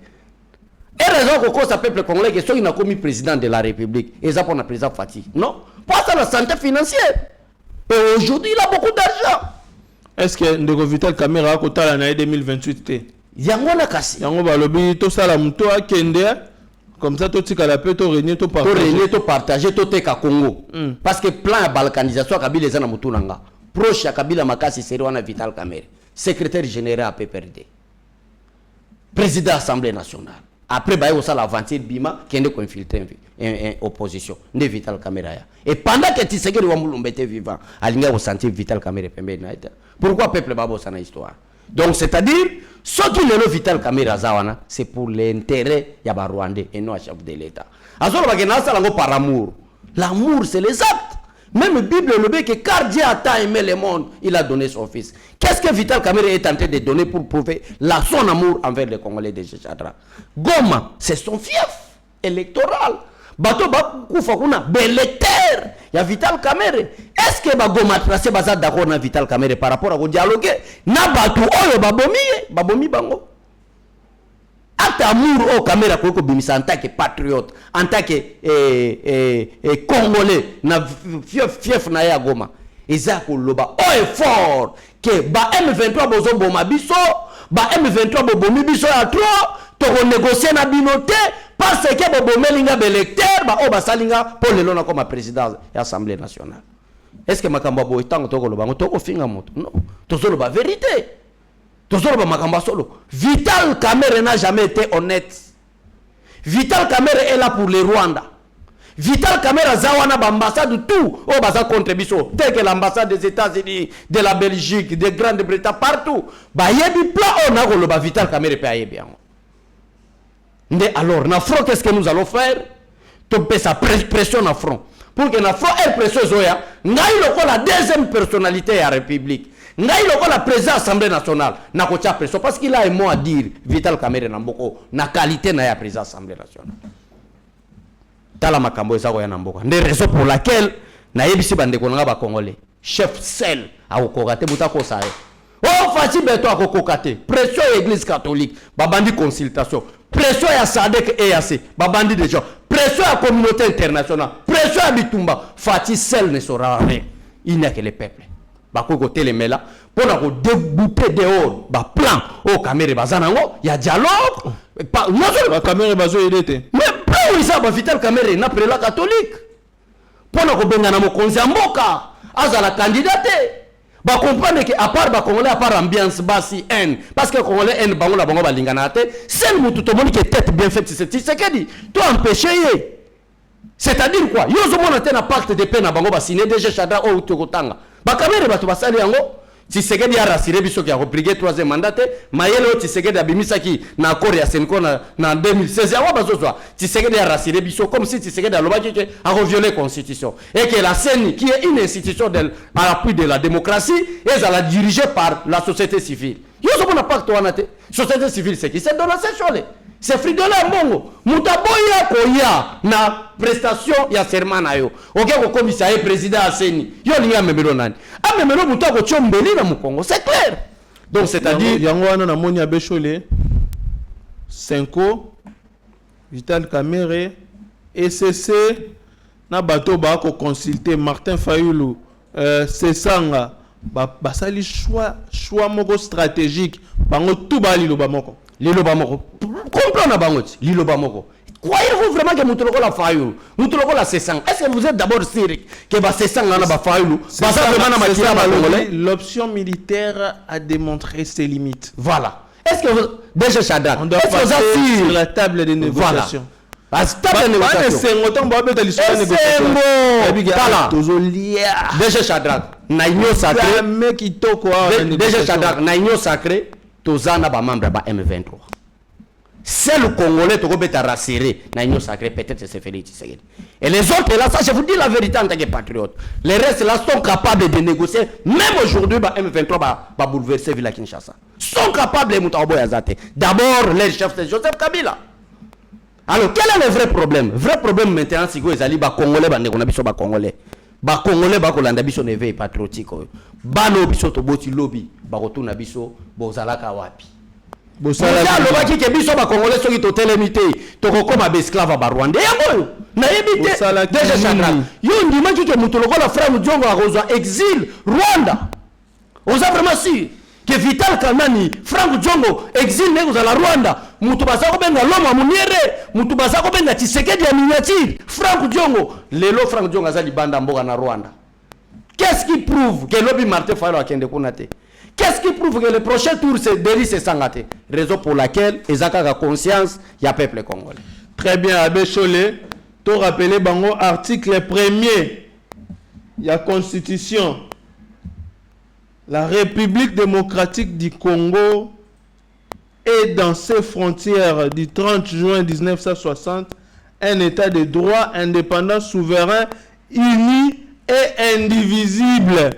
Et raison que ça peuple congolais que ceux qui n'a commis président de la République, et ça pour le président Fachi. Non, pas ça la santé financière. Et aujourd'hui, il a beaucoup d'argent. Est-ce que Ndeko Vital Kamerhe a côté l'année 2028 Yango na kasi. Yango ba lobi to sala muto akende comme ça to tika la pe to régner to partager. To régner to partager to teka Congo. Parce que plan ya balkanisation Kabila ezana mutu nanga. Proche ya Kabila makasi seri wana Vital Kamerhe, secrétaire général à PPRD. Président de l'Assemblée nationale. Après, il y a l'aventure Bima qui est infiltré en opposition. De Vital Kamerhe. Et pendant que tu sais que tu es vivant, il y a senti Vital Kamerhe. Pourquoi le peuple va dans histoire? Donc, c'est-à-dire, ce qui est le Vital Kamerhe, c'est pour l'intérêt des Rwandais et non à chef de l'État. Alors, par amour. L'amour, c'est les actes. Même la Bible le dit que car Dieu a tant aimé le monde, il a donné son fils. Qu'est-ce que Vital Kamerhe est en train de donner pour prouver son amour envers les Congolais de Chadra? Goma, c'est son fief électoral. Bato Bakoufa kuna belecteur. Il y a Vital Kamerhe. Est-ce que Goma tracé baza d'accord na Vital Kamerhe par rapport au dialogue? Na batu oyo babomi bango. Acte amour au Kamerhe ko bimisa en tant que patriote, en tant que Congolais na fief na ya Goma. Ezako loba o effort que ba M23 bozo boma biso, ba M23 bobomi biso ya trop, to négocier na binoté parce que bobomelinga belecteur ba o basalinga pour le lona comme président de l'Assemblée nationale. Est-ce que makambo bo itango to ko loba to ko finga moto? Non, to zo loba vérité. Vital Kamerhe n'a jamais été honnête. Vital Kamerhe est là pour les Rwandais. Vital Kamerhe zawana ambassade tout au basa contre biso tel que l'ambassade des États-Unis, de la Belgique, de Grande-Bretagne partout. Ba yebi pla on a le Vital Kamerhe pe ayebi yango. Alors na front qu'est-ce que nous allons faire? Tomber sa pression na front. Pour que na front elle pression zoya, ngai loko la deuxième personnalité de la République. ngai loko la président Assemblée nationale na ko tia pression parce qu'il a un mot à dire Vital Kamerhe na mboko na qualité na ya président Assemblée nationale tala makambo ezako ya na mboka nde raison pour laquelle na yebisi bande ko nga ba congolais chef sel a kokate buta ko sae oh Fachi beto a kokate pression église catholique babandi consultation pression ya SADC et EAC babandi de gens pression à la communauté internationale pression à Bitumba Fachi sel ne sera rien il n'y a que le peuple bako côté les mela pour la débouter dehors ba plan au Kamerhe bazanango il y a dialogue pas non seulement Kamerhe bazo edete mais plan oui ça ba Vital Kamerhe na prela catholique pour la benga na mokonzi mboka aza la candidate ba comprendre que à part ba congolais à part ambiance basi haine parce que congolais haine bango la bango ba lingana te seul mutu to moni que tête bien faite c'est que dit toi empêcher c'est-à-dire quoi yo zo mona te na pacte de paix na bango ba signer déjà Chadra o utokotanga ba Kamerhe ba to basali yango Tshisekedi a rassuré biso ki a rebrigué troisième mandat mayele Tshisekedi a bimisaki na accord ya Senko na 2016 awa bazozwa Tshisekedi a rassuré biso comme si Tshisekedi a lobaki que a reviolé la constitution et que la CENI qui est une institution à l'appui de la démocratie est à la dirigée par la société civile yo zo mona pacte wana te société civile c'est qui c'est dans la session c'est Fridolin Mbongo mutaboya koya na prestation ya serment na yo OK ko commissaire président a CENI yo linga memelo nani a memelo muto ko tchombeli na mukongo c'est clair donc c'est-à-dire yango wana na moni abeshole Senko Vital Kamerhe ECC na bato ba ko consulter Martin Fayulu Sesanga basali choix moko stratégique bango tout ba liloba moko comprendre bangoti liloba moko croyez-vous vraiment que mutuloko la Fayulu mutuloko la Sesang est-ce que vous êtes d'abord sûr que ba Sesang na ba Fayulu ça vraiment na makila ba congolais l'option militaire a démontré ses limites voilà est-ce que vous déjà Chadra on doit passer sur la table de négociation voilà table de négociation c'est autant ba beta l'histoire de négociation déjà Chadra na union sacrée mec kitoko déjà Chadra na union sacrée tozana ba membre ba M23 c'est le Congolais to beta rassuré na union sacrée peut-être c'est Félix Tshisekedi et les autres là ça je vous dis la vérité en tant que patriote les restes là sont capables de négocier même aujourd'hui ba M23 ba bouleverser Villa Kinshasa sont capables de mutambo yazate d'abord les chefs c'est Joseph Kabila alors quel est le vrai problème maintenant si go ezali ba Congolais ba ndeko na biso ba Congolais ba kolanda biso neve patriotique bano biso to boti lobby ba rotuna biso bozalaka wapi bosala lobaki ke biso ba Congolais soki to telemité to kokoma ba esclave ba Rwanda yango na yebite déjà Chadra yo ndimaki ke mutu lokola frère Djongo a rozwa exil Rwanda oza vraiment sûr que Vital Kamerhe Frank Djongo exil ne kozala Rwanda mutu basako benga loma muniere mutu basako benga Tshisekedi ya miniature Frank Djongo lelo Frank Djongo azali banda mboka na Rwanda qu'est-ce qui prouve que lobby Martin Fayulu akende kunate qu'est-ce qui prouve que le prochain tour c'est Denis Sangate raison pour laquelle ezaka ka conscience ya peuple congolais très bien abeshole to rappeler bango article 1er ya constitution. La République démocratique du Congo est dans ses frontières du 30 juin 1960 un État de droit indépendant, souverain, uni et indivisible,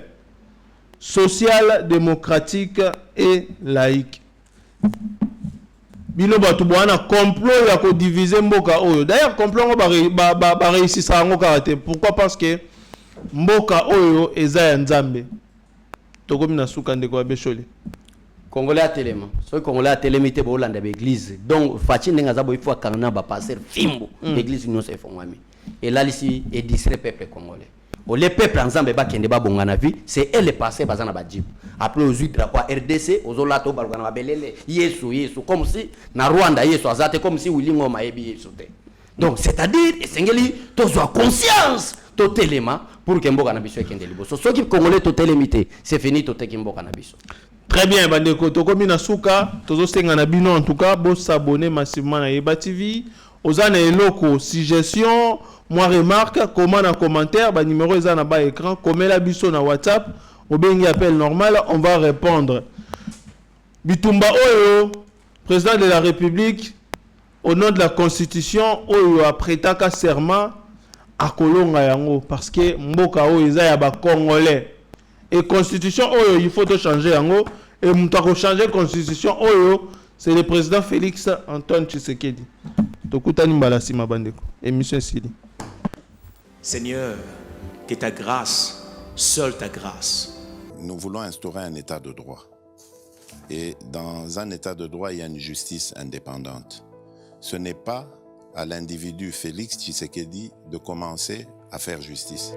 social, démocratique et laïque. Bino batu bwana complot ya ko diviser mboka oyo. D'ailleurs complot ba réussir ça ngo karaté. Pourquoi? Parce que mboka oyo eza ya Nzambe. Tokomi na suka ndeko abeshole. Congolais a tellement. So Congolais a tellement été bo landa l'église. Donc Fachi nenga zabo il faut kanana ba passer fimbo. L'église nous se fongwami. Et là ici est distrait peuple congolais. Au les peuples ensemble ba kende ba bongana vie, c'est elle le passé bazana ba djib. Après aux huit drapeaux RDC, aux olato balgana ba belele, Yesu comme si na Rwanda Yesu azate comme si Wilingo maebi Yesu te. Donc c'est-à-dire esengeli tozo conscience totalement pour que mboka na biso ekende liboso. So ki congolais totalemité, c'est fini toteki mboka na biso. Très bien bandeko tokomi na suka, tozo senga na bino en tout cas, bo s'abonner massivement na Yeba TV. Ozana eloko suggestion, moi remarque, comment en commentaire, ba numéro eza na ba écran, comme la biso na WhatsApp, au bengi appel normal, on va répondre. Bitumba Oyo, président de la République, au nom de la Constitution, Oyo a prêté un serment à Kolonga Yango, parce que Mboka Oyo eza ya ba Congolais. Et constitution, oyo, il faut changer en haut. Et pour changer constitution, oyo, c'est le président Félix Antoine Tshisekedi. Tokutani Mbalasi Mabandeko. Émission Sili. Seigneur, que ta grâce, seule ta grâce. Nous voulons instaurer un état de droit. Et dans un état de droit, il y a une justice indépendante. Ce n'est pas à l'individu Félix Tshisekedi de commencer à faire justice.